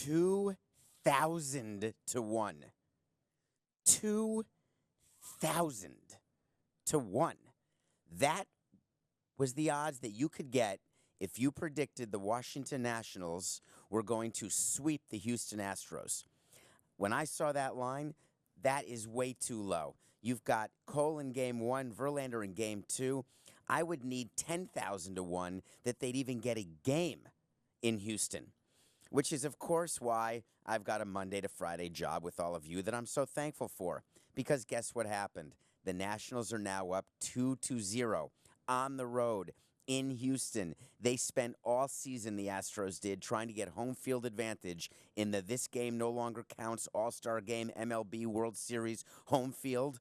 2,000 to 1. 2,000 to 1. That was the odds that you could get if you predicted the Washington Nationals were going to sweep the Houston Astros. When I saw that line, that is way too low. You've got Cole in Game 1, Verlander in Game 2. I would need 10,000 to 1 that they'd even get a game in Houston, which is, of course, why I've got a Monday to Friday job with all of you that I'm so thankful for. Because guess what happened? The Nationals are now up 2-0 on the road in Houston. They spent all season, the Astros did, trying to get home field advantage in the This Game No Longer Counts All-Star Game MLB World Series home field.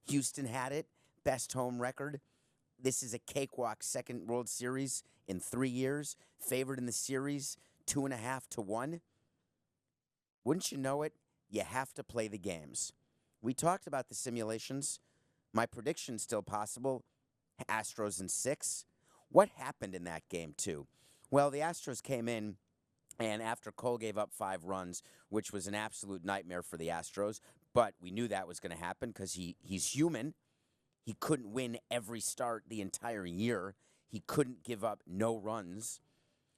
Houston had it, best home record. This is a cakewalk second World Series in 3 years, favored in the series 2.5 to 1. Wouldn't you know it? You have to play the games. We talked about the simulations. My prediction's still possible. Astros in 6. What happened in that game, too? Well, the Astros came in, and after Cole gave up 5 runs, which was an absolute nightmare for the Astros, but we knew that was going to happen because he's human. He couldn't win every start the entire year. He couldn't give up no runs.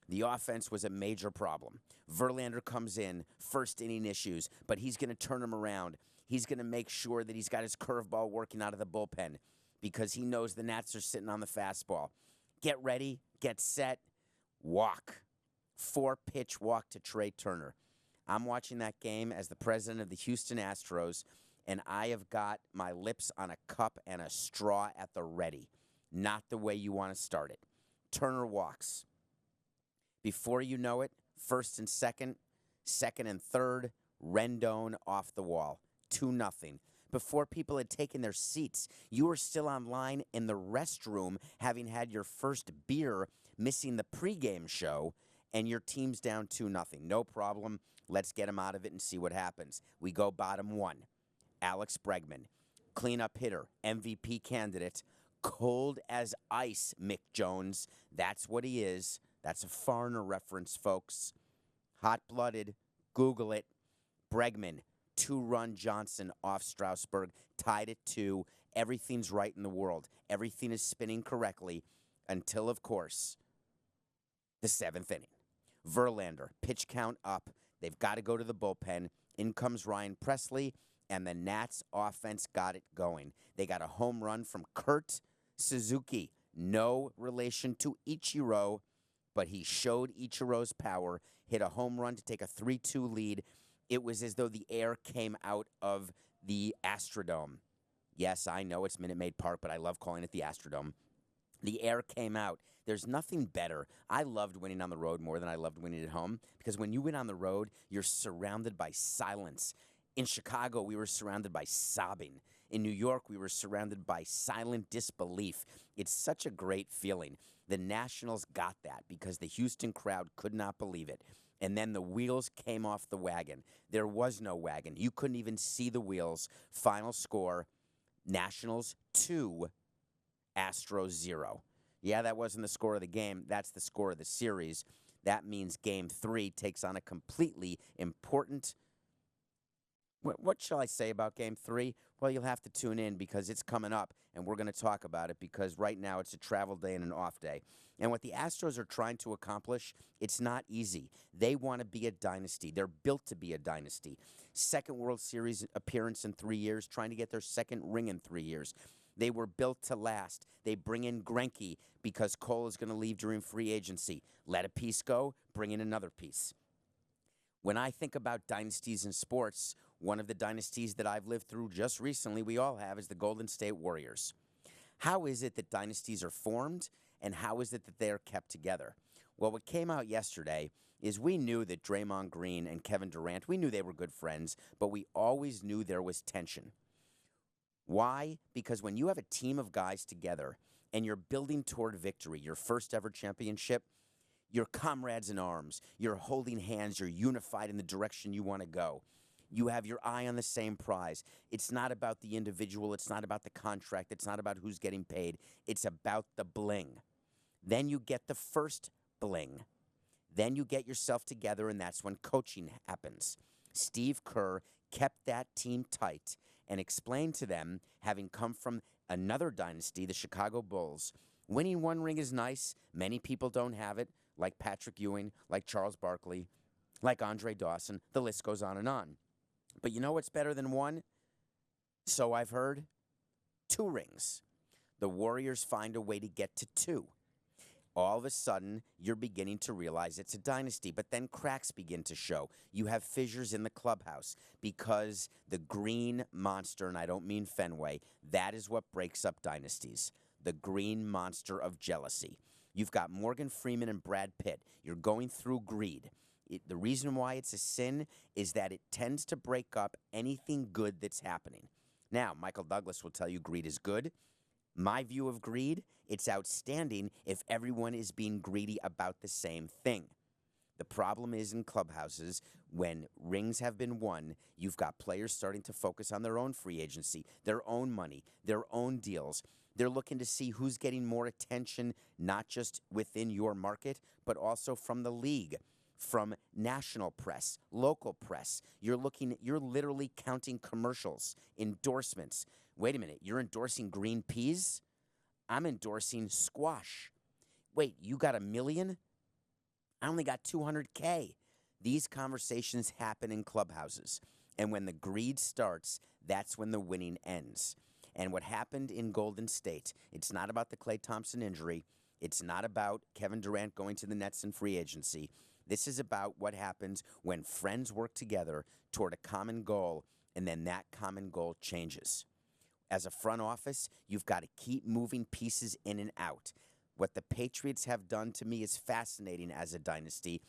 The offense was a major problem. Verlander comes in, first inning issues, but he's going to turn him around. He's going to make sure that he's got his curveball working out of the bullpen because he knows the Nats are sitting on the fastball. Get ready, get set, walk. 4-pitch walk to Trey Turner. I'm watching that game as the president of the Houston Astros, and I have got my lips on a cup and a straw at the ready. Not the way you want to start it. Turner walks. Before you know it, first and second, second and third, Rendon off the wall. 2-0. Before people had taken their seats, you were still online in the restroom having had your first beer, missing the pregame show, and your team's down 2-0. No problem. Let's get him out of it and see what happens. We go bottom 1. Alex Bregman, cleanup hitter, MVP candidate, cold as ice, Mick Jones. That's what he is. That's a foreigner reference, folks. Hot-blooded. Google it. Bregman, 2-run Johnson off Strasburg, tied at 2. Everything's right in the world. Everything is spinning correctly until, of course, the 7th inning. Verlander, pitch count up. They've got to go to the bullpen. In comes Ryan Presley, and the Nats offense got it going. They got a home run from Kurt Suzuki. No relation to Ichiro, but he showed Ichiro's power, hit a home run to take a 3-2 lead. It was as though the air came out of the Astrodome. Yes, I know it's Minute Maid Park, but I love calling it the Astrodome. The air came out. There's nothing better. I loved winning on the road more than I loved winning at home because when you win on the road, you're surrounded by silence. In Chicago, we were surrounded by sobbing. In New York, we were surrounded by silent disbelief. It's such a great feeling. The Nationals got that because the Houston crowd could not believe it. And then the wheels came off the wagon. There was no wagon. You couldn't even see the wheels. Final score, Nationals 2, Astros 0. Yeah, that wasn't the score of the game. That's the score of the series. That means Game 3 takes on a completely important... What shall I say about Game 3? Well, you'll have to tune in because it's coming up, and we're going to talk about it because right now it's a travel day and an off day. And what the Astros are trying to accomplish, it's not easy. They want to be a dynasty. They're built to be a dynasty. Second World Series appearance in 3 years, trying to get their second ring in 3 years. They were built to last. They bring in Greinke because Cole is going to leave during free agency. Let a piece go, bring in another piece. When I think about dynasties in sports, one of the dynasties that I've lived through just recently, we all have, is the Golden State Warriors. How is it that dynasties are formed, and how is it that they are kept together? Well, what came out yesterday is we knew that Draymond Green and Kevin Durant, we knew they were good friends, but we always knew there was tension. Why? Because when you have a team of guys together and you're building toward victory, your first ever championship, you're comrades in arms, you're holding hands, you're unified in the direction you want to go. You have your eye on the same prize. It's not about the individual. It's not about the contract. It's not about who's getting paid. It's about the bling. Then you get the first bling. Then you get yourself together, and that's when coaching happens. Steve Kerr kept that team tight and explained to them, having come from another dynasty, the Chicago Bulls, winning one ring is nice. Many people don't have it, like Patrick Ewing, like Charles Barkley, like Andre Dawson. The list goes on and on. But you know what's better than one? So I've heard. 2 rings. The Warriors find a way to get to 2. All of a sudden, you're beginning to realize it's a dynasty, but then cracks begin to show. You have fissures in the clubhouse because the green monster, and I don't mean Fenway, that is what breaks up dynasties. The green monster of jealousy. You've got Morgan Freeman and Brad Pitt. You're going through greed. The reason why it's a sin is that it tends to break up anything good that's happening. Now, Michael Douglas will tell you greed is good. My view of greed, it's outstanding if everyone is being greedy about the same thing. The problem is in clubhouses, when rings have been won, you've got players starting to focus on their own free agency, their own money, their own deals. They're looking to see who's getting more attention, not just within your market, but also from the league, from national press, local press. You're literally counting commercials, endorsements. Wait a minute, you're endorsing green peas? I'm endorsing squash. Wait, you got $1 million? I only got 200K. These conversations happen in clubhouses. And when the greed starts, that's when the winning ends. And what happened in Golden State, it's not about the Klay Thompson injury. It's not about Kevin Durant going to the Nets in free agency. This is about what happens when friends work together toward a common goal, and then that common goal changes. As a front office, you've got to keep moving pieces in and out. What the Patriots have done to me is fascinating as a dynasty.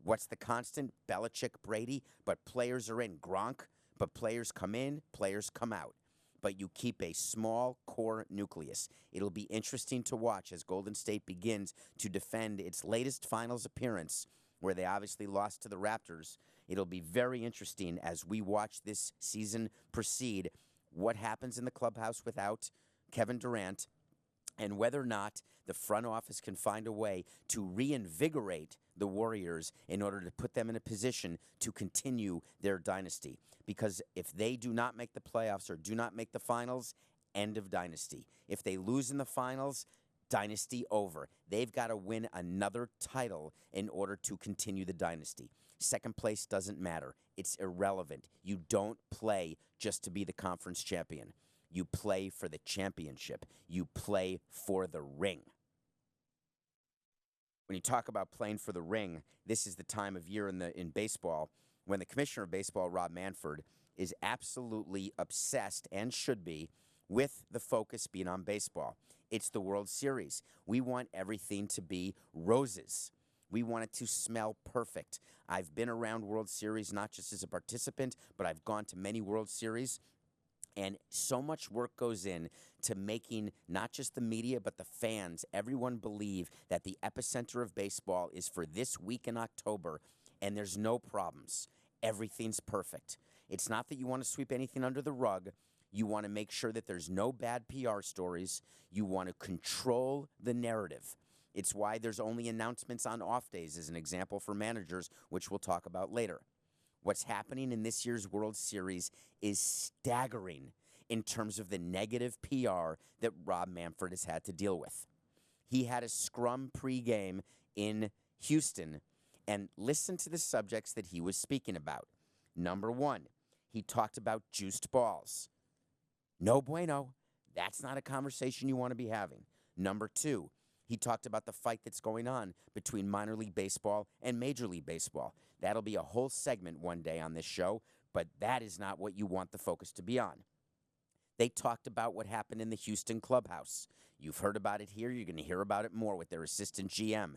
What's the constant? Belichick, Brady, but players are in. Gronk, but players come in, players come out. But you keep a small core nucleus. It'll be interesting to watch as Golden State begins to defend its latest finals appearance, where they obviously lost to the Raptors. It'll be very interesting as we watch this season proceed, what happens in the clubhouse without Kevin Durant, and whether or not the front office can find a way to reinvigorate the Warriors in order to put them in a position to continue their dynasty. Because if they do not make the playoffs or do not make the finals, end of dynasty. If they lose in the finals, dynasty over. They've got to win another title in order to continue the dynasty. Second place doesn't matter. It's irrelevant. You don't play just to be the conference champion. You play for the championship. You play for the ring. When you talk about playing for the ring, this is the time of year in baseball when the commissioner of baseball, Rob Manfred, is absolutely obsessed, and should be, with the focus being on baseball. It's the World Series. We want everything to be roses. We want it to smell perfect. I've been around World Series not just as a participant, but I've gone to many World Series. And so much work goes in to making not just the media, but the fans, everyone believe that the epicenter of baseball is for this week in October, and there's no problems. Everything's perfect. It's not that you want to sweep anything under the rug. You want to make sure that there's no bad PR stories. You want to control the narrative. It's why there's only announcements on off days, as an example for managers, which we'll talk about later. What's happening in this year's World Series is staggering in terms of the negative PR that Rob Manfred has had to deal with. He had a scrum pregame in Houston, and listen to the subjects that he was speaking about. Number one, he talked about juiced balls. No bueno. That's not a conversation you want to be having. Number two, he talked about the fight that's going on between minor league baseball and Major League Baseball. That'll be a whole segment one day on this show, but that is not what you want the focus to be on. They talked about what happened in the Houston clubhouse. You've heard about it here. You're going to hear about it more with their assistant GM.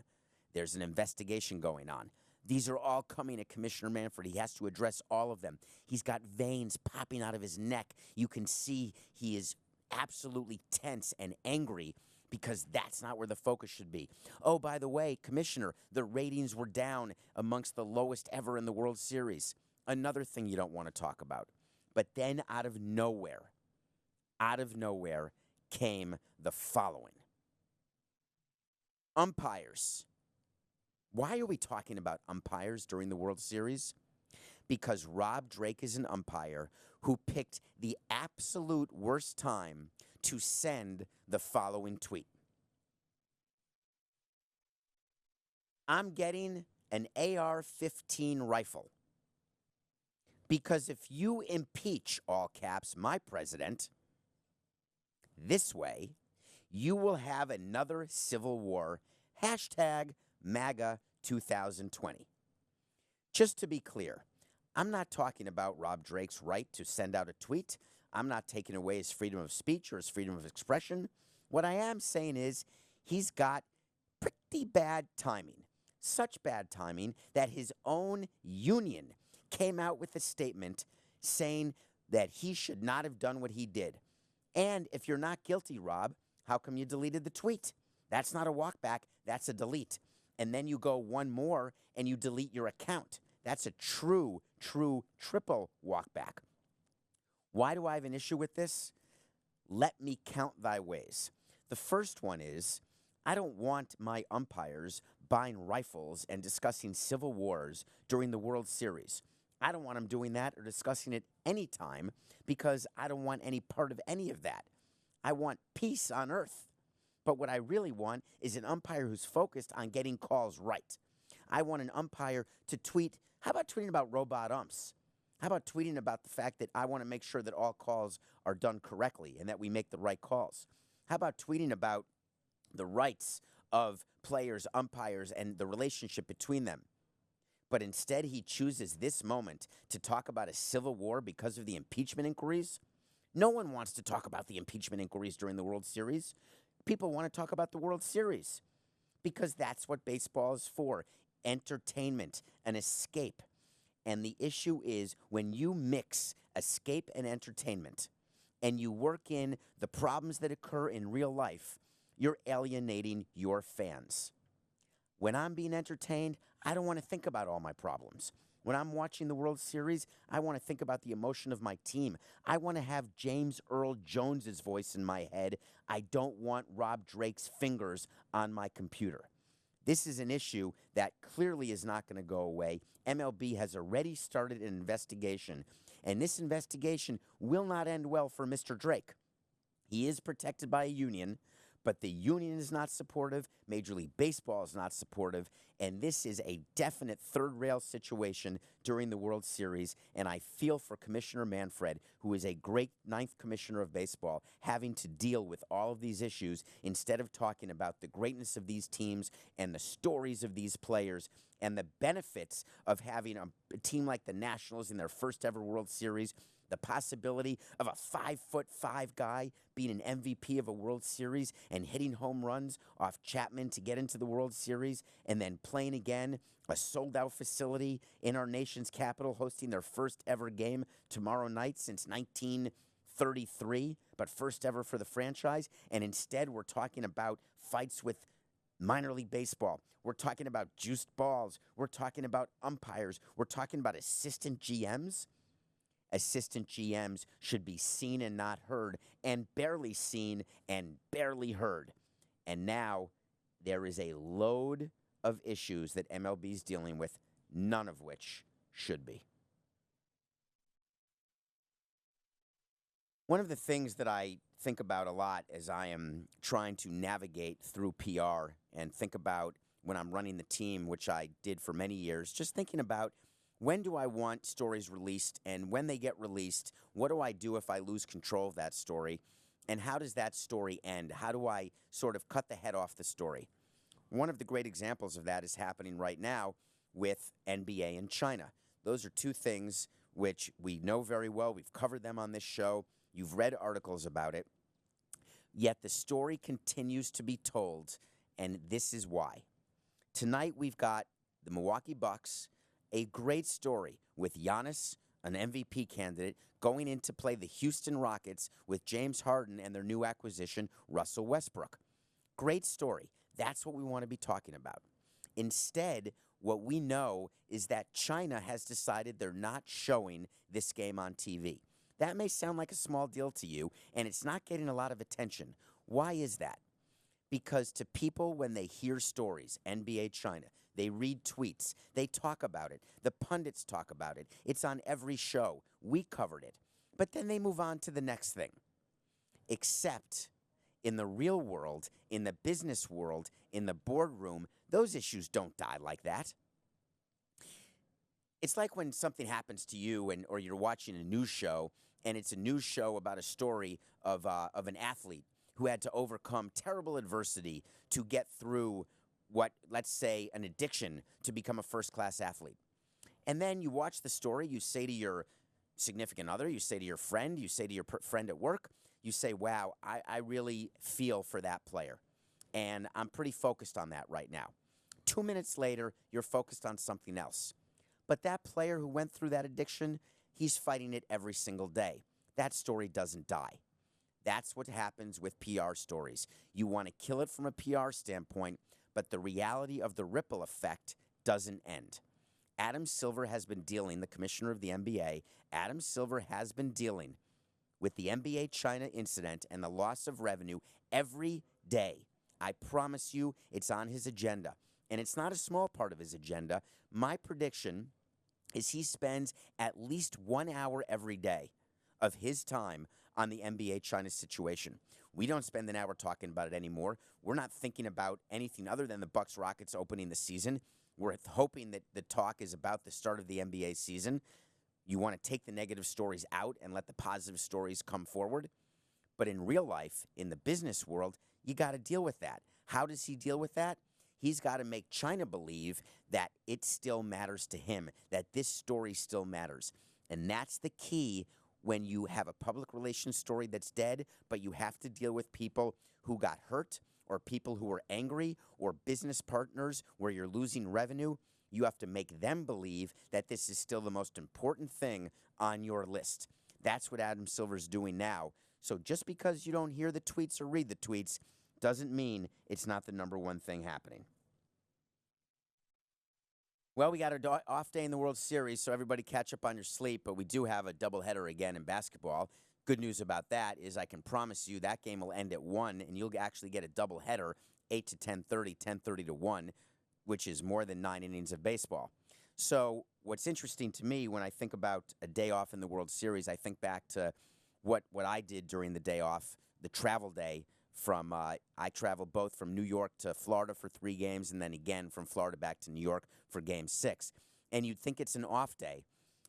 There's an investigation going on. These are all coming at Commissioner Manfred. He has to address all of them. He's got veins popping out of his neck. You can see he is absolutely tense and angry because that's not where the focus should be. Oh, by the way, Commissioner, the ratings were down amongst the lowest ever in the World Series. Another thing you don't want to talk about. But then out of nowhere came the following. Umpires Why are we talking about umpires during the World Series? Because Rob Drake is an umpire who picked the absolute worst time to send the following tweet. I'm getting an AR-15 rifle because if you impeach, all caps, my president, this way, you will have another civil war, hashtag MAGA 2020. Just to be clear, I'm not talking about Rob Drake's right to send out a tweet. I'm not taking away his freedom of speech or his freedom of expression. What I am saying is he's got pretty bad timing. Such bad timing that his own union came out with a statement saying that he should not have done what he did. And if you're not guilty, Rob, how come you deleted the tweet? That's not a walk back, that's a delete. And then you go one more and you delete your account. That's a true triple walk back. Why do I have an issue with this? Let me count thy ways. The first one is, I don't want my umpires buying rifles and discussing civil wars during the World Series. I don't want them doing that or discussing it anytime because I don't want any part of any of that. I want peace on earth. But what I really want is an umpire who's focused on getting calls right. I want an umpire to tweet. How about tweeting about robot umps? How about tweeting about the fact that I want to make sure that all calls are done correctly and that we make the right calls? How about tweeting about the rights of players, umpires, and the relationship between them? But instead, he chooses this moment to talk about a civil war because of the impeachment inquiries. No one wants to talk about the impeachment inquiries during the World Series. People want to talk about the World Series because that's what baseball is for, entertainment, an escape. And the issue is when you mix escape and entertainment and you work in the problems that occur in real life, you're alienating your fans. When I'm being entertained, I don't want to think about all my problems. When I'm watching the World Series, I want to think about the emotion of my team. I want to have James Earl Jones's voice in my head. I don't want Rob Drake's fingers on my computer. This is an issue that clearly is not going to go away. MLB has already started an investigation, and this investigation will not end well for Mr. Drake. He is protected by a union, but the union is not supportive, Major League Baseball is not supportive, and this is a definite third-rail situation during the World Series, and I feel for Commissioner Manfred, who is a great ninth commissioner of baseball, having to deal with all of these issues instead of talking about the greatness of these teams and the stories of these players and the benefits of having a team like the Nationals in their first ever World Series, the possibility of a 5'5" guy being an MVP of a World Series and hitting home runs off Chapman to get into the World Series and then playing again, a sold-out facility in our nation's capital hosting their first ever game tomorrow night since 1933, but first ever for the franchise. And instead, we're talking about fights with minor league baseball. We're talking about juiced balls. We're talking about umpires. We're talking about assistant GMs. Assistant GMs should be seen and not heard, and barely seen and barely heard. And now there is a load of issues that MLB is dealing with, none of which should be. One of the things that I think about a lot as I am trying to navigate through PR and think about when I'm running the team, which I did for many years, just thinking about when do I want stories released, and when they get released, what do I do if I lose control of that story, and how does that story end? How do I sort of cut the head off the story? One of the great examples of that is happening right now with NBA and China. Those are two things which we know very well. We've covered them on this show. You've read articles about it. Yet the story continues to be told, and this is why. Tonight we've got the Milwaukee Bucks, a great story with Giannis, an MVP candidate, going in to play the Houston Rockets with James Harden and their new acquisition, Russell Westbrook. Great story. That's what we want to be talking about. Instead, what we know is that China has decided they're not showing this game on TV. That may sound like a small deal to you, and it's not getting a lot of attention. Why is that? Because to people, when they hear stories, NBA China, They read tweets. They talk about it. The pundits talk about it. It's on every show. We covered it. But then they move on to the next thing. Except in the real world, in the business world, in the boardroom, those issues don't die like that. It's like when something happens to you or you're watching a news show, and it's a news show about a story of an athlete who had to overcome terrible adversity to get through what, let's say, an addiction to become a first-class athlete. And then you watch the story, you say to your significant other, you say to your friend, you say to your friend at work, you say, wow, I really feel for that player. And I'm pretty focused on that right now. 2 minutes later, you're focused on something else. But that player who went through that addiction, he's fighting it every single day. That story doesn't die. That's what happens with PR stories. You want to kill it from a PR standpoint, but the reality of the ripple effect doesn't end. Adam Silver has been dealing, the commissioner of the NBA, Adam Silver has been dealing with the NBA China incident and the loss of revenue every day. I promise you it's on his agenda. And it's not a small part of his agenda. My prediction is he spends at least 1 hour every day of his time on the NBA China situation. We don't spend an hour talking about it anymore. We're not thinking about anything other than the Bucks Rockets opening the season. We're hoping that the talk is about the start of the NBA season. You want to take the negative stories out and let the positive stories come forward. But in real life, in the business world, you got to deal with that. How does he deal with that? He's got to make China believe that it still matters to him, that this story still matters. And that's the key when you have a public relations story that's dead, but you have to deal with people who got hurt or people who are angry or business partners where you're losing revenue. You have to make them believe that this is still the most important thing on your list. That's what Adam Silver's doing now. So just because you don't hear the tweets or read the tweets doesn't mean it's not the number one thing happening. Well, we got an off day in the World Series, so everybody catch up on your sleep, but we do have a doubleheader again in basketball. Good news about that is I can promise you that game will end at 1, and you'll actually get a doubleheader, 8 to 10:30, 10:30 to 1, which is more than 9 innings of baseball. So what's interesting to me when I think about a day off in the World Series, I think back to what I did during the day off, the travel day from I traveled both from New York to Florida for 3 games and then again from Florida back to New York for Game 6. And you'd think it's an off day,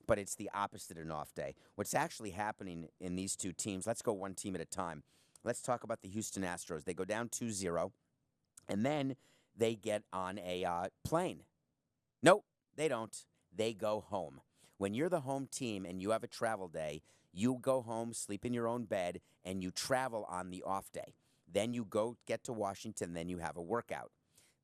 but it's the opposite of an off day. What's actually happening in these two teams, let's go one team at a time. Let's talk about the Houston Astros. They go down 2-0, and then they get on a plane. Nope, they don't. They go home. When you're the home team and you have a travel day, you go home, sleep in your own bed, and you travel on the off day. Then you go get to Washington, then you have a workout.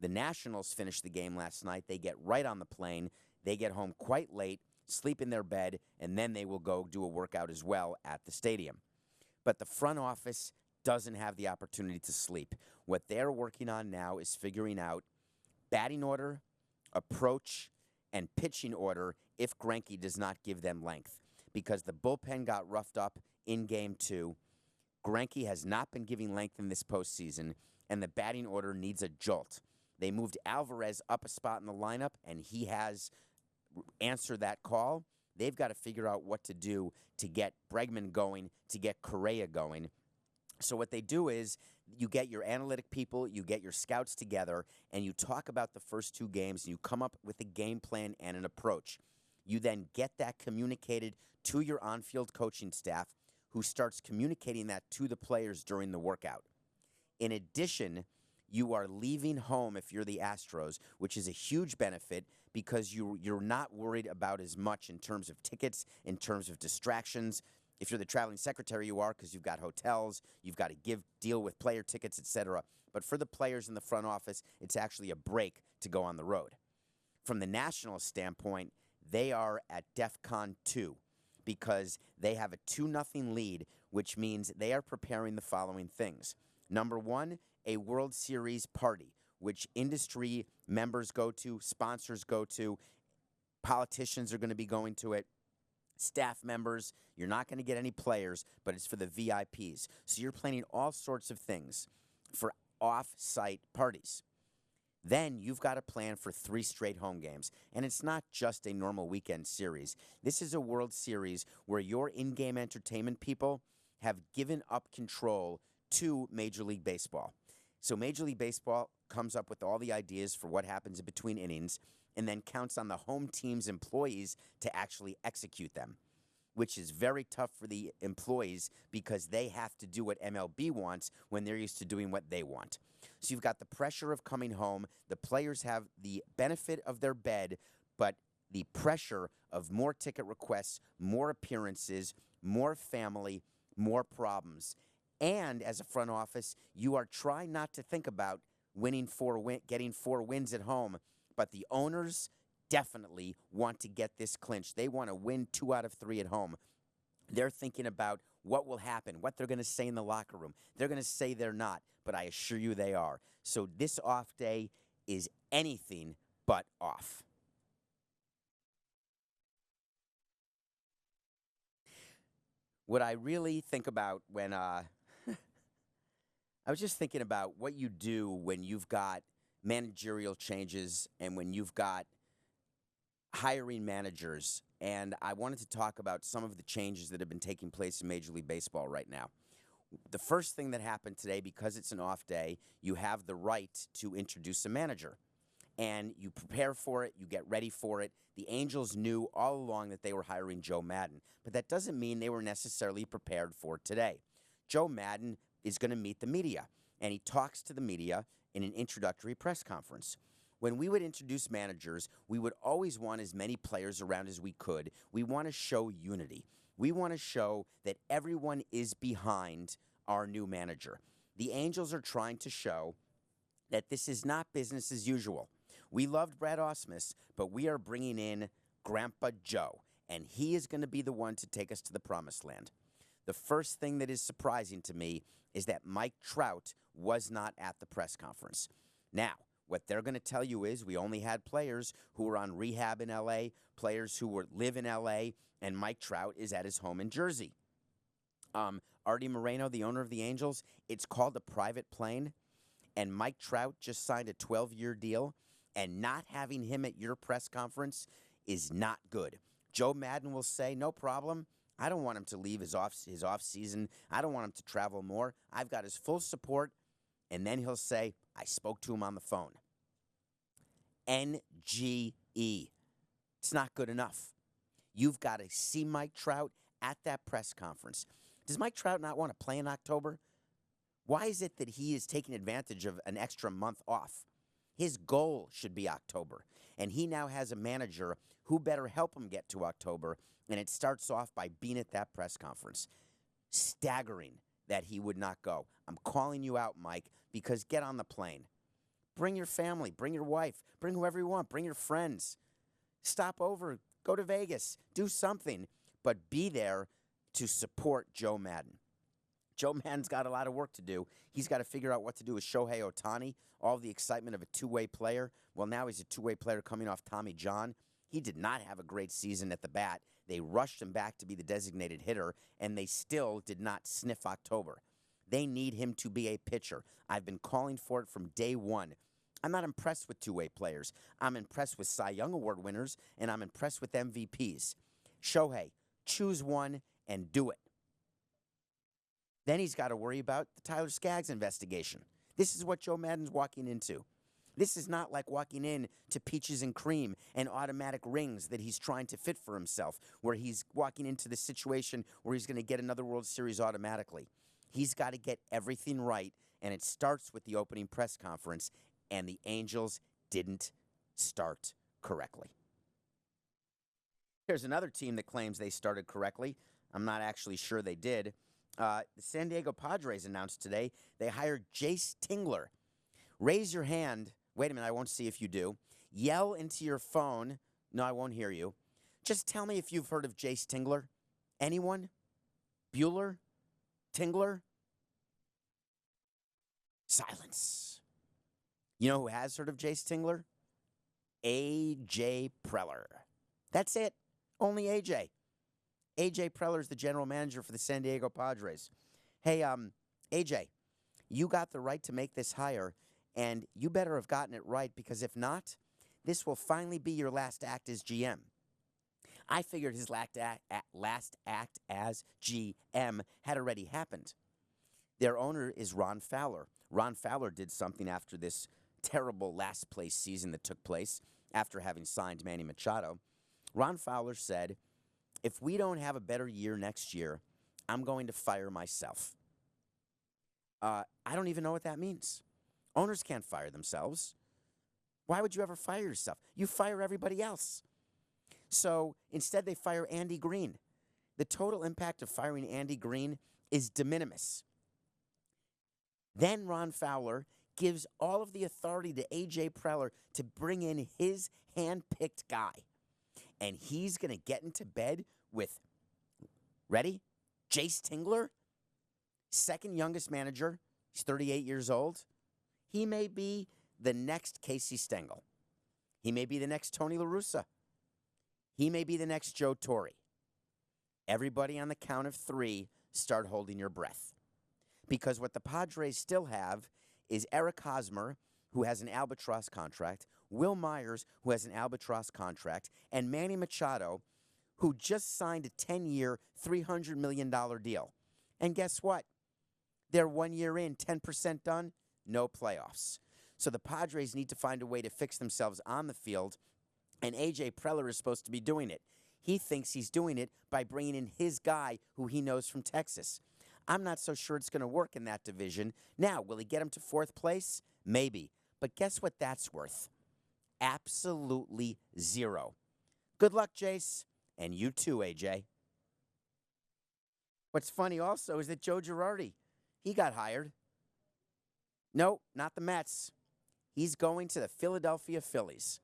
The Nationals finished the game last night. They get right on the plane. They get home quite late, sleep in their bed, and then they will go do a workout as well at the stadium. But the front office doesn't have the opportunity to sleep. What they're working on now is figuring out batting order, approach, and pitching order if Greinke does not give them length. Because the bullpen got roughed up in Game 2. Greinke has not been giving length in this postseason, and the batting order needs a jolt. They moved Alvarez up a spot in the lineup, and he has answered that call. They've got to figure out what to do to get Bregman going, to get Correa going. So what they do is you get your analytic people, you get your scouts together, and you talk about the first 2 games, and you come up with a game plan and an approach. You then get that communicated to your on-field coaching staff, who starts communicating that to the players during the workout. In addition, you are leaving home if you're the Astros, which is a huge benefit because you're not worried about as much in terms of tickets, in terms of distractions. If you're the traveling secretary, you are because you've got hotels, you've got to deal with player tickets, etc. But for the players in the front office, it's actually a break to go on the road. From the Nationals standpoint, they are at DEFCON 2. Because they have a 2-0 lead, which means they are preparing the following things. Number 1, a World Series party, which industry members go to, sponsors go to, politicians are going to be going to it, staff members. You're not going to get any players, but it's for the VIPs. So you're planning all sorts of things for off-site parties. Then you've got to plan for 3 straight home games. And it's not just a normal weekend series. This is a World Series where your in-game entertainment people have given up control to Major League Baseball. So Major League Baseball comes up with all the ideas for what happens in between innings and then counts on the home team's employees to actually execute them, which is very tough for the employees because they have to do what MLB wants when they're used to doing what they want. So you've got the pressure of coming home. The players have the benefit of their bed, but the pressure of more ticket requests, more appearances, more family, more problems. And as a front office, you are trying not to think about getting 4 wins at home, but the owners definitely want to get this clinched. They want to win 2 out of 3 at home. They're thinking about what will happen, what they're going to say in the locker room. They're going to say they're not, but I assure you they are. So this off day is anything but off. What I really think about when I was just thinking about what you do when you've got managerial changes and when you've got hiring managers, and I wanted to talk about some of the changes that have been taking place in Major League Baseball right now. The first thing that happened today, because it's an off day, you have the right to introduce a manager, and you prepare for it, you get ready for it. The Angels knew all along that they were hiring Joe Maddon, but that doesn't mean they were necessarily prepared for today. Joe Maddon is going to meet the media, and he talks to the media in an introductory press conference. When we would introduce managers, we would always want as many players around as we could. We want to show unity. We want to show that everyone is behind our new manager. The Angels are trying to show that this is not business as usual. We loved Brad Ausmus, but we are bringing in Grandpa Joe, and he is going to be the one to take us to the promised land. The first thing that is surprising to me is that Mike Trout was not at the press conference. Now, what they're going to tell you is we only had players who were on rehab in L.A., players who live in L.A., and Mike Trout is at his home in Jersey. Artie Moreno, the owner of the Angels, it's called a private plane, and Mike Trout just signed a 12-year deal, and not having him at your press conference is not good. Joe Maddon will say, no problem. I don't want him to leave his off season. I don't want him to travel more. I've got his full support. And then he'll say, I spoke to him on the phone. NGE. It's not good enough. You've got to see Mike Trout at that press conference. Does Mike Trout not want to play in October? Why is it that he is taking advantage of an extra month off? His goal should be October. And he now has a manager who better help him get to October. And it starts off by being at that press conference. Staggering that he would not go. I'm calling you out, Mike, because get on the plane. Bring your family, bring your wife, bring whoever you want, bring your friends. Stop over, go to Vegas, do something, but be there to support Joe Maddon. Joe Maddon's got a lot of work to do. He's got to figure out what to do with Shohei Ohtani, all the excitement of a two-way player. Well, now he's a two-way player coming off Tommy John. He did not have a great season at the bat. They rushed him back to be the designated hitter, and they still did not sniff October. They need him to be a pitcher. I've been calling for it from day one. I'm not impressed with two-way players. I'm impressed with Cy Young Award winners, and I'm impressed with MVPs. Shohei, choose one and do it. Then he's got to worry about the Tyler Skaggs investigation. This is what Joe Maddon's walking into. This is not like walking in to peaches and cream and automatic rings that he's trying to fit for himself, where he's walking into the situation where he's going to get another World Series automatically. He's got to get everything right, and it starts with the opening press conference, and the Angels didn't start correctly. Here's another team that claims they started correctly. I'm not actually sure they did. The San Diego Padres announced today they hired JAYCE Tingler. Raise your hand. Wait a minute, I won't see if you do. Yell into your phone. No, I won't hear you. Just tell me if you've heard of JAYCE Tingler. Anyone? Bueller? Tingler? Silence. You know who has heard of JAYCE Tingler? A.J. Preller. That's it. Only A.J. A.J. Preller is the general manager for the San Diego Padres. Hey, A.J., you got the right to make this hire, And you better have gotten it right, because if not, this will finally be your last act as GM. I figured his last act as GM had already happened. Their owner is Ron Fowler. Ron Fowler did something after this terrible last place season that took place after having signed Manny Machado. Ron Fowler said, if we don't have a better year next year, I'm going to fire myself. I don't even know what that means. Owners can't fire themselves. Why would you ever fire yourself? You fire everybody else. So instead, they fire Andy Green. The total impact of firing Andy Green is de minimis. Then Ron Fowler gives all of the authority to A.J. Preller to bring in his hand-picked guy. And he's going to get into bed with, ready? JAYCE Tingler, second youngest manager. He's 38 years old. He may be the next Casey Stengel. He may be the next Tony La Russa. He may be the next Joe Torre. Everybody on the count of three, start holding your breath. Because what the Padres still have is Eric Hosmer, who has an albatross contract, Will Myers, who has an albatross contract, and Manny Machado, who just signed a 10-year, $300 million deal. And guess what? They're 1 year in, 10% done, no playoffs. So the Padres need to find a way to fix themselves on the field, and A.J. Preller is supposed to be doing it. He thinks he's doing it by bringing in his guy who he knows from Texas. I'm not so sure it's going to work in that division. Now, will he get him to fourth place? Maybe. But guess what that's worth? Absolutely zero. Good luck, Jace. And you too, AJ. What's funny also is that Joe Girardi, he got hired. No, not the Mets. He's going to the Philadelphia Phillies.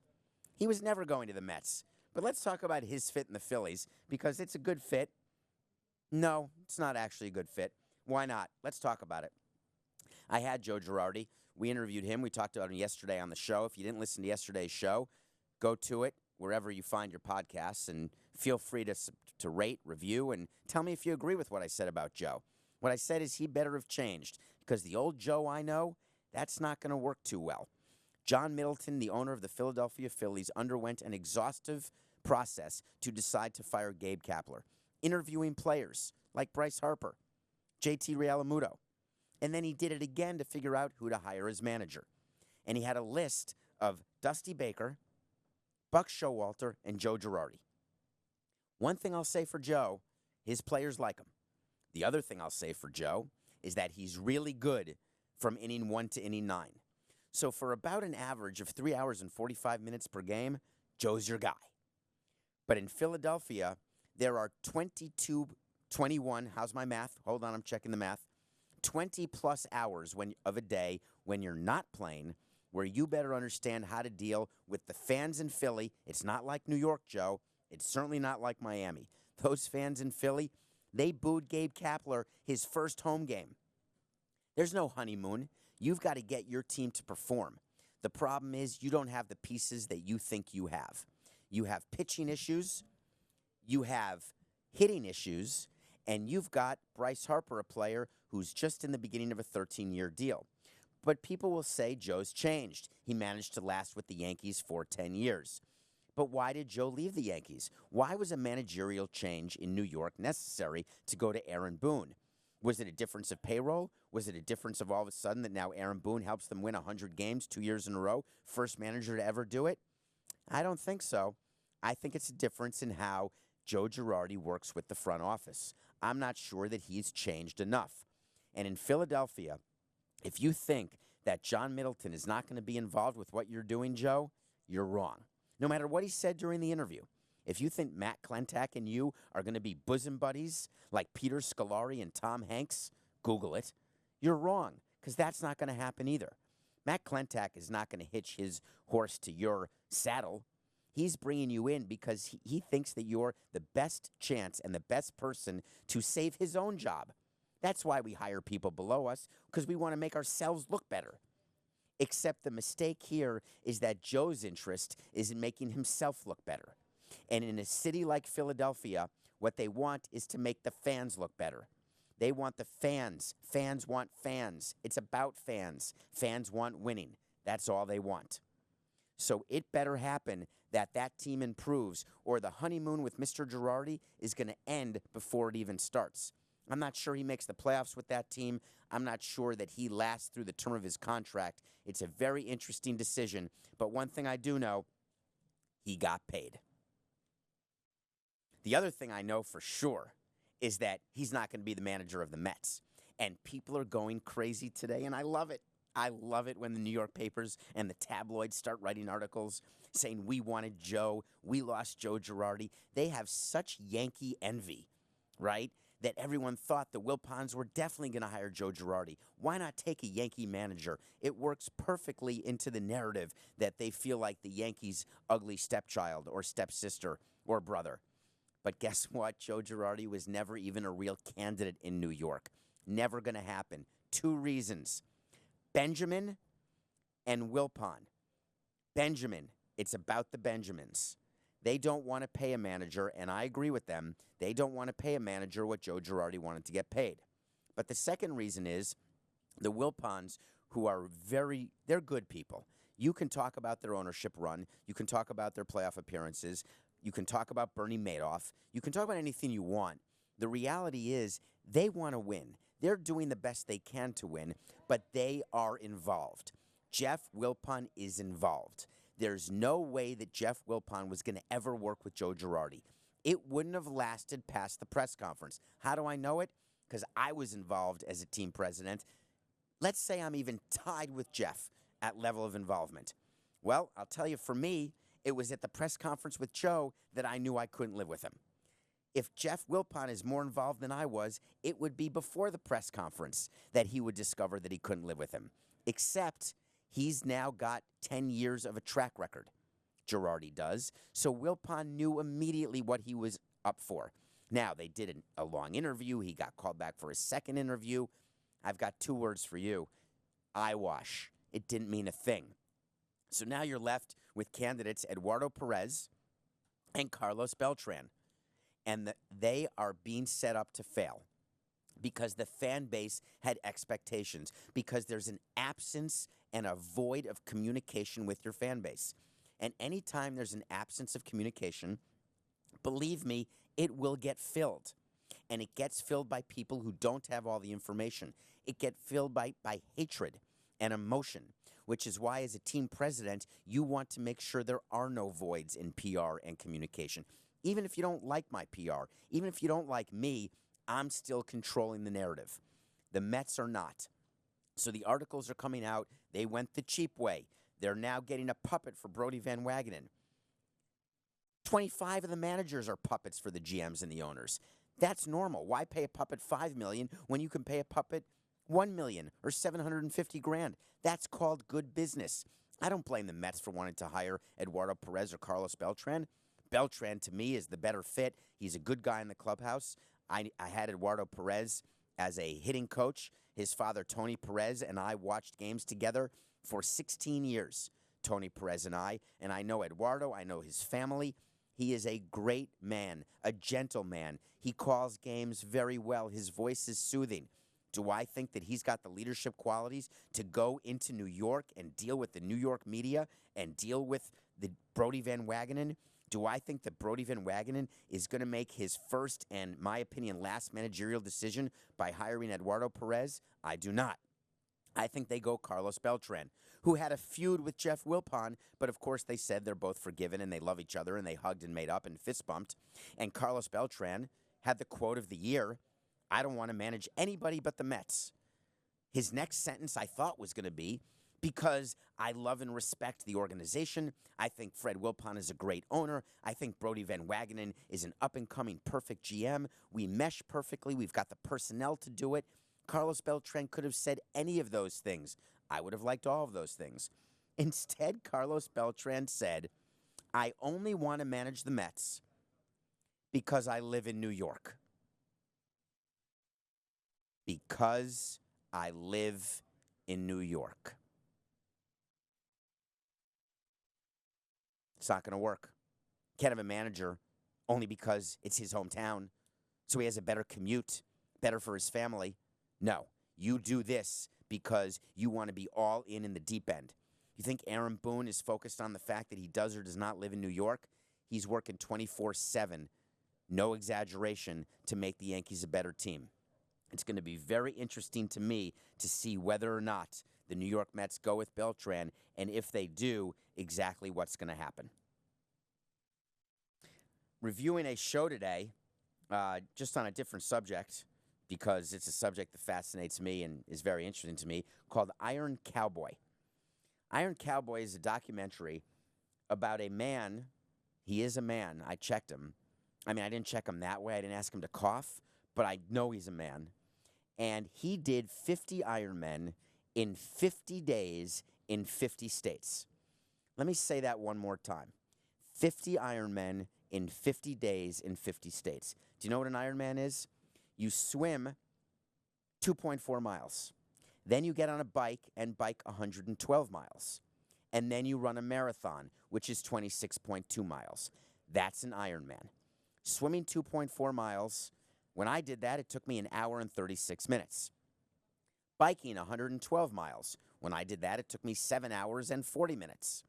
He was never going to the Mets. But let's talk about his fit in the Phillies, because it's a good fit. No, it's not actually a good fit. Why not? Let's talk about it. I had Joe Girardi. We interviewed him. We talked about him yesterday on the show. If you didn't listen to yesterday's show, go to it wherever you find your podcasts, and feel free to rate, review, and tell me if you agree with what I said about Joe. What I said is he better have changed, because the old Joe I know, that's not going to work too well. John Middleton, the owner of the Philadelphia Phillies, underwent an exhaustive process to decide to fire Gabe Kapler, interviewing players like Bryce Harper, JT Realmuto. And then he did it again to figure out who to hire as manager. And he had a list of Dusty Baker, Buck Showalter, and Joe Girardi. One thing I'll say for Joe, his players like him. The other thing I'll say for Joe is that he's really good from inning 1 to inning 9. So for about an average of 3 hours and 45 minutes per game, Joe's your guy. But in Philadelphia, there are 21, how's my math? Hold on, I'm checking the math. 20-plus hours of a day when you're not playing, where you better understand how to deal with the fans in Philly. It's not like New York, Joe. It's certainly not like Miami. Those fans in Philly, they booed Gabe Kapler his first home game. There's no honeymoon. You've got to get your team to perform. The problem is you don't have the pieces that you think you have. You have pitching issues, you have hitting issues, and you've got Bryce Harper, a player who's just in the beginning of a 13-year deal. But people will say Joe's changed. He managed to last with the Yankees for 10 years. But why did Joe leave the Yankees? Why was a managerial change in New York necessary to go to Aaron Boone? Was it a difference of payroll? Was it a difference of all of a sudden that now Aaron Boone helps them win 100 games 2 years in a row? First manager to ever do it? I don't think so. I think it's a difference in how Joe Girardi works with the front office. I'm not sure that he's changed enough. And in Philadelphia, if you think that John Middleton is not going to be involved with what you're doing, Joe, you're wrong. No matter what he said during the interview. If you think Matt Klentak and you are going to be bosom buddies like Peter Scolari and Tom Hanks, Google it. You're wrong, because that's not going to happen either. Matt Klentak is not going to hitch his horse to your saddle. He's bringing you in because he thinks that you're the best chance and the best person to save his own job. That's why we hire people below us, because we want to make ourselves look better. Except the mistake here is that Joe's interest is in making himself look better. And in a city like Philadelphia, what they want is to make the fans look better. They want the fans. Fans want fans. It's about fans. Fans want winning. That's all they want. So it better happen that that team improves, or the honeymoon with Mr. Girardi is going to end before it even starts. I'm not sure he makes the playoffs with that team. I'm not sure that he lasts through the term of his contract. It's a very interesting decision. But one thing I do know, he got paid. The other thing I know for sure is that he's not going to be the manager of the Mets. And people are going crazy today, and I love it. I love it when the New York papers and the tabloids start writing articles saying we wanted Joe, we lost Joe Girardi. They have such Yankee envy, right, that everyone thought the Wilpons were definitely going to hire Joe Girardi. Why not take a Yankee manager? It works perfectly into the narrative that they feel like the Yankees' ugly stepchild or stepsister or brother. But guess what? Joe Girardi was never even a real candidate in New York. Never going to happen. 2 reasons. Benjamin and Wilpon. Benjamin, it's about the Benjamins. They don't want to pay a manager, and I agree with them. They don't want to pay a manager what Joe Girardi wanted to get paid. But the second reason is the Wilpons, who are they're good people. You can talk about their ownership run. You can talk about their playoff appearances. You can talk about Bernie Madoff. You can talk about anything you want. The reality is they want to win. They're doing the best they can to win, but they are involved. Jeff Wilpon is involved. There's no way that Jeff Wilpon was going to ever work with Joe Girardi. It wouldn't have lasted past the press conference. How do I know it? Because I was involved as a team president. Let's say I'm even tied with Jeff at level of involvement. Well, I'll tell you, for me, it was at the press conference with Joe that I knew I couldn't live with him. If Jeff Wilpon is more involved than I was, it would be before the press conference that he would discover that he couldn't live with him. Except he's now got 10 years of a track record. Girardi does. So Wilpon knew immediately what he was up for. Now, they did a long interview. He got called back for a second interview. I've got 2 words for you. Eyewash. It didn't mean a thing. So now you're left with candidates Eduardo Perez and Carlos Beltran. And they are being set up to fail because the fan base had expectations, because there's an absence and a void of communication with your fan base. And anytime there's an absence of communication, believe me, it will get filled. And it gets filled by people who don't have all the information. It gets filled by hatred and emotion, which is why as a team president, you want to make sure there are no voids in PR and communication. Even if you don't like my PR, even if you don't like me, I'm still controlling the narrative. The Mets are not. So the articles are coming out. They went the cheap way. They're now getting a puppet for Brodie Van Wagenen. 25 of the managers are puppets for the GMs and the owners. That's normal. Why pay a puppet $5 million when you can pay a puppet $1 million or $750,000? That's called good business. I don't blame the Mets for wanting to hire Eduardo Perez or Carlos Beltran. Beltran, to me, is the better fit. He's a good guy in the clubhouse. I had Eduardo Perez as a hitting coach. His father, Tony Perez, and I watched games together for 16 years, Tony Perez and I know Eduardo. I know his family. He is a great man, a gentleman. He calls games very well. His voice is soothing. Do I think that he's got the leadership qualities to go into New York and deal with the New York media and deal with the Brodie Van Wagenen? Do I think that Brodie Van Wagenen is going to make his first and, my opinion, last managerial decision by hiring Eduardo Perez? I do not. I think they go Carlos Beltran, who had a feud with Jeff Wilpon, but of course they said they're both forgiven and they love each other and they hugged and made up and fist bumped. And Carlos Beltran had the quote of the year, "I don't want to manage anybody but the Mets." His next sentence I thought was going to be, "Because I love and respect the organization. I think Fred Wilpon is a great owner. I think Brodie Van Wagenen is an up-and-coming perfect GM. We mesh perfectly. We've got the personnel to do it." Carlos Beltran could have said any of those things. I would have liked all of those things. Instead, Carlos Beltran said, "I only want to manage the Mets because I live in New York." Because I live in New York. It's not going to work. Can't have a manager only because it's his hometown, so he has a better commute. better for his family. No, you do this because you want to be all in the deep end. You think Aaron Boone is focused on the fact that he does or does not live in New York? He's working 24/7, no exaggeration, to make the Yankees a better team. It's going to be very interesting to me to see whether or not the New York Mets go with Beltran, and if they do, exactly what's going to happen. Reviewing a show today, just on a different subject, because it's a subject that fascinates me and is very interesting to me, called Iron Cowboy. Iron Cowboy is a documentary about a man. He is a man. I checked him. I mean, I didn't check him that way. I didn't ask him to cough, but I know he's a man. And he did 50 Ironmen in 50 days in 50 states. Let me say that one more time. 50 Ironmen in 50 days in 50 states. Do you know what an Ironman is? You swim 2.4 miles. Then you get on a bike and bike 112 miles. And then you run a marathon, which is 26.2 miles. That's an Ironman. Swimming 2.4 miles, when I did that, it took me an hour and 36 minutes. Biking 112 miles. When I did that, it took me 7 hours and 40 minutes.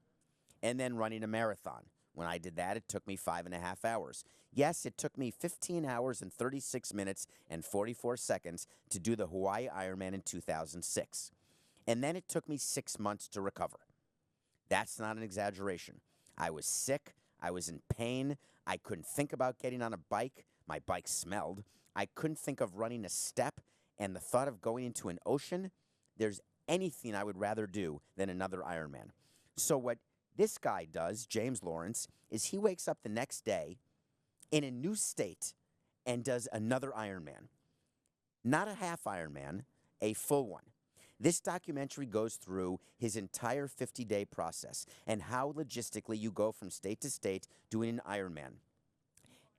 And then running a marathon. When I did that, it took me 5.5 hours. Yes, it took me 15 hours and 36 minutes and 44 seconds to do the Hawaii Ironman in 2006. And then it took me 6 months to recover. That's not an exaggeration. I was sick. I was in pain. I couldn't think about getting on a bike. My bike smelled. I couldn't think of running a step. And the thought of going into an ocean, there's anything I would rather do than another Ironman. So what this guy does, James Lawrence, is he wakes up the next day in a new state and does another Ironman. Not a half Ironman, a full one. This documentary goes through his entire 50-day process and how logistically you go from state to state doing an Ironman.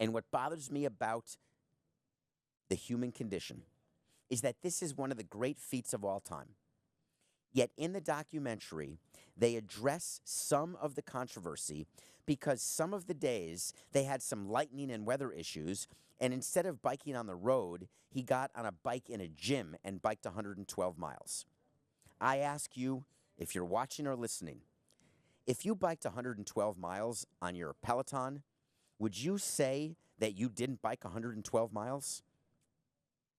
And what bothers me about the human condition is that this is one of the great feats of all time. Yet in the documentary, they address some of the controversy because some of the days they had some lightning and weather issues, and instead of biking on the road, he got on a bike in a gym and biked 112 miles. I ask you, if you're watching or listening, if you biked 112 miles on your Peloton, would you say that you didn't bike 112 miles?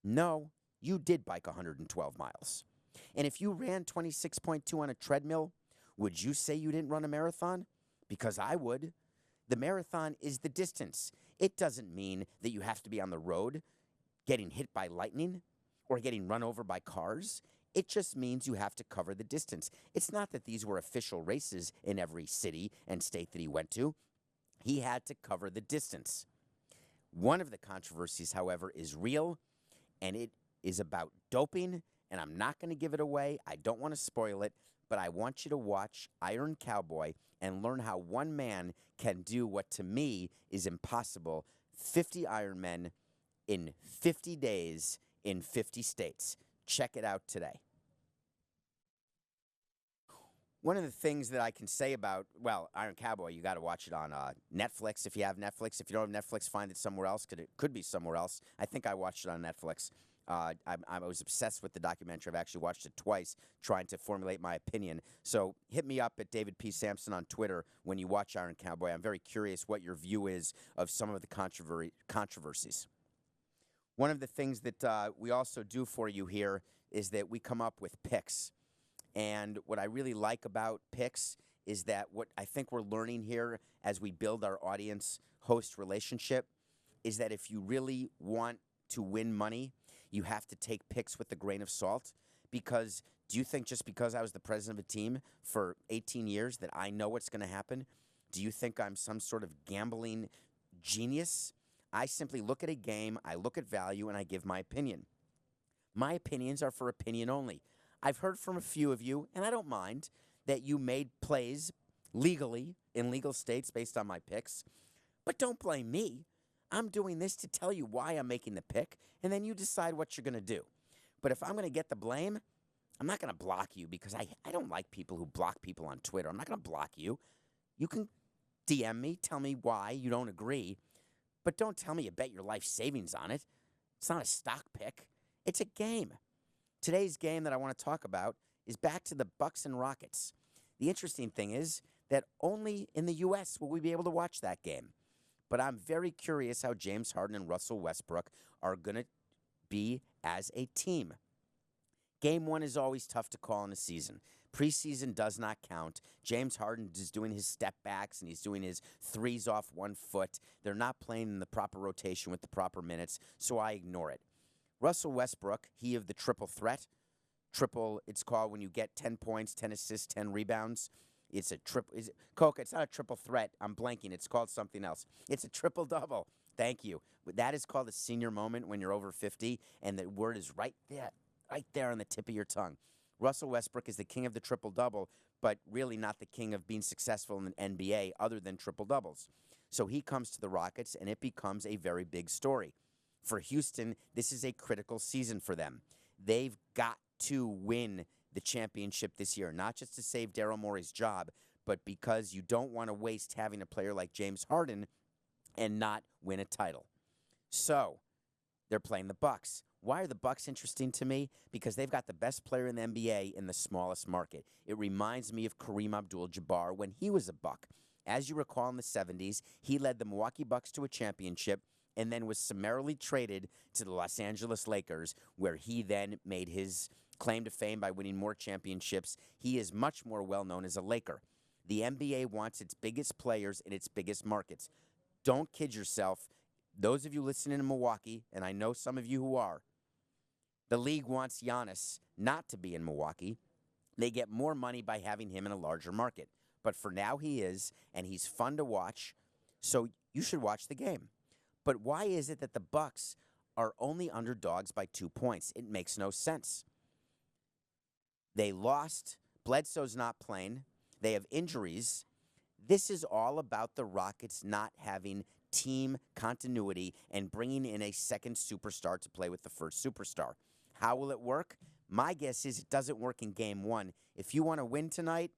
No, you did bike 112 miles. And if you ran 26.2 on a treadmill, would you say you didn't run a marathon? Because I would. The marathon is the distance. It doesn't mean that you have to be on the road getting hit by lightning or getting run over by cars. It just means you have to cover the distance. It's not that these were official races in every city and state that he went to. He had to cover the distance. One of the controversies, however, is real, and it is about doping, and I'm not going to give it away. I don't want to spoil it, but I want you to watch Iron Cowboy and learn how one man can do what to me is impossible, 50 Ironmen in 50 days in 50 states. Check it out today. One of the things that I can say about, well, Iron Cowboy, you got to watch it on Netflix if you have Netflix. If you don't have Netflix, find it somewhere else, because it could be somewhere else. I think I watched it on Netflix. I was obsessed with the documentary. I've actually watched it twice, trying to formulate my opinion. So hit me up at David P. Samson on Twitter when you watch Iron Cowboy. I'm very curious what your view is of some of the controversies. One of the things that we also do for you here is that we come up with picks. And what I really like about picks is that what I think we're learning here as we build our audience-host relationship is that if you really want to win money, you have to take picks with a grain of salt. Because do you think just because I was the president of a team for 18 years that I know what's going to happen? Do you think I'm some sort of gambling genius? I simply look at a game, I look at value, and I give my opinion. My opinions are for opinion only. I've heard from a few of you, and I don't mind, that you made plays legally in legal states based on my picks. But don't blame me. I'm doing this to tell you why I'm making the pick, and then you decide what you're going to do. But if I'm going to get the blame, I'm not going to block you, because I don't like people who block people on Twitter. I'm not going to block you. You can DM me, tell me why you don't agree, but don't tell me you bet your life savings on it. It's not a stock pick. It's a game. Today's game that I want to talk about is back to the Bucks and Rockets. The interesting thing is that only in the U.S. will we be able to watch that game. But I'm very curious how James Harden and Russell Westbrook are going to be as a team. Game one is always tough to call in a season. Preseason does not count. James Harden is doing his step backs and he's doing his threes off 1 foot. They're not playing in the proper rotation with the proper minutes, so I ignore it. Russell Westbrook, he of the triple threat. Triple, it's called when you get 10 points, 10 assists, 10 rebounds. It's a triple. Is it, Coca, it's not a triple threat. I'm blanking. It's called something else. It's a triple-double. Thank you. That is called a senior moment when you're over 50, and the word is right there on the tip of your tongue. Russell Westbrook is the king of the triple-double, but really not the king of being successful in the NBA other than triple-doubles. So he comes to the Rockets, and it becomes a very big story. For Houston, this is a critical season for them. They've got to win the championship this year, not just to save Daryl Morey's job, but because you don't want to waste having a player like James Harden and not win a title. So they're playing the Bucks. Why are the Bucks interesting to me? Because they've got the best player in the NBA in the smallest market. It reminds me of Kareem Abdul-Jabbar when he was a Buck. As you recall, in the 70s, he led the Milwaukee Bucks to a championship and then was summarily traded to the Los Angeles Lakers, where he then made his claim to fame by winning more championships. He is much more well-known as a Laker. The NBA wants its biggest players in its biggest markets. Don't kid yourself. Those of you listening in Milwaukee, and I know some of you who are, the league wants Giannis not to be in Milwaukee. They get more money by having him in a larger market. But for now he is, and he's fun to watch, so you should watch the game. But why is it that the Bucks are only underdogs by 2 points? It makes no sense. They lost. Bledsoe's not playing. They have injuries. This is all about the Rockets not having team continuity and bringing in a second superstar to play with the first superstar. How will it work? My guess is it doesn't work in game one. If you want to win tonight,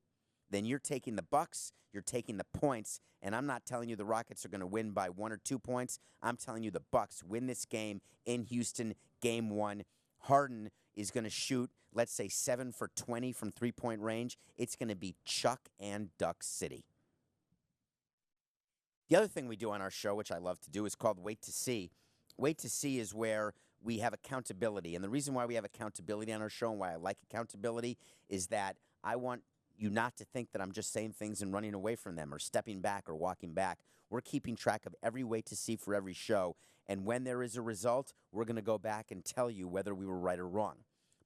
then you're taking the Bucks, you're taking the points, and I'm not telling you the Rockets are going to win by 1 or 2 points. I'm telling you the Bucks win this game in Houston, game one. Harden is going to shoot, let's say, 7 for 20 from three-point range. It's going to be Chuck and Duck City. The other thing we do on our show, which I love to do, is called Wait to See. Wait to See is where we have accountability. And the reason why we have accountability on our show and why I like accountability is that I want you not to think that I'm just saying things and running away from them or stepping back or walking back. We're keeping track of every Wait to See for every show. And when there is a result, we're going to go back and tell you whether we were right or wrong.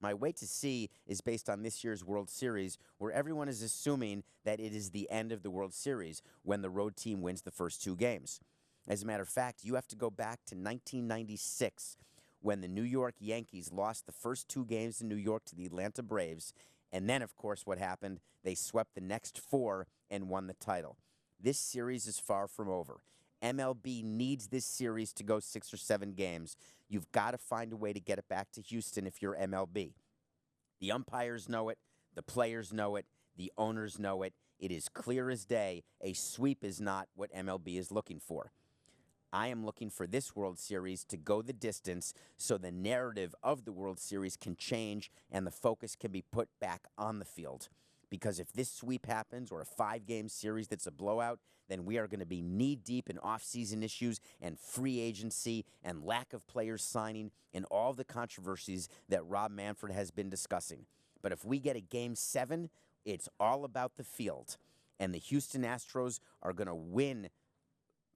My Wait to See is based on this year's World Series, where everyone is assuming that it is the end of the World Series when the road team wins the first 2 games. As a matter of fact, you have to go back to 1996 when the New York Yankees lost the first 2 games in New York to the Atlanta Braves. And then, of course, what happened? They swept the next 4 and won the title. This series is far from over. MLB needs this series to go 6 or 7 games. You've got to find a way to get it back to Houston if you're MLB. The umpires know it. The players know it. The owners know it. It is clear as day. A sweep is not what MLB is looking for. I am looking for this World Series to go the distance so the narrative of the World Series can change and the focus can be put back on the field. Because if this sweep happens or a 5-game series that's a blowout, then we are going to be knee-deep in off-season issues and free agency and lack of players signing and all the controversies that Rob Manfred has been discussing. But if we get a Game 7, it's all about the field. And the Houston Astros are going to win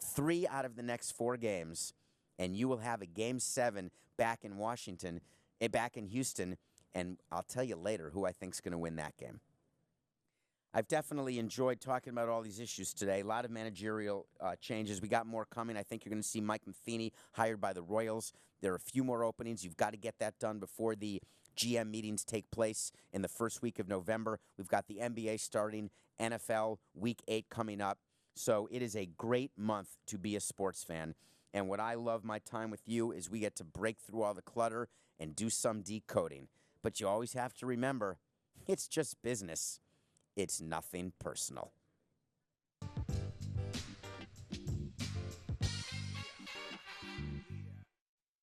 3 out of the next 4 games, and you will have a Game 7 back in Washington, back in Houston, and I'll tell you later who I think is going to win that game. I've definitely enjoyed talking about all these issues today. A lot of managerial changes. We got more coming. I think you're going to see Mike Matheny hired by the Royals. There are a few more openings. You've got to get that done before the GM meetings take place in the first week of November. We've got the NBA starting, NFL Week 8 coming up. So it is a great month to be a sports fan. And what I love my time with you is we get to break through all the clutter and do some decoding. But you always have to remember, it's just business. It's nothing personal.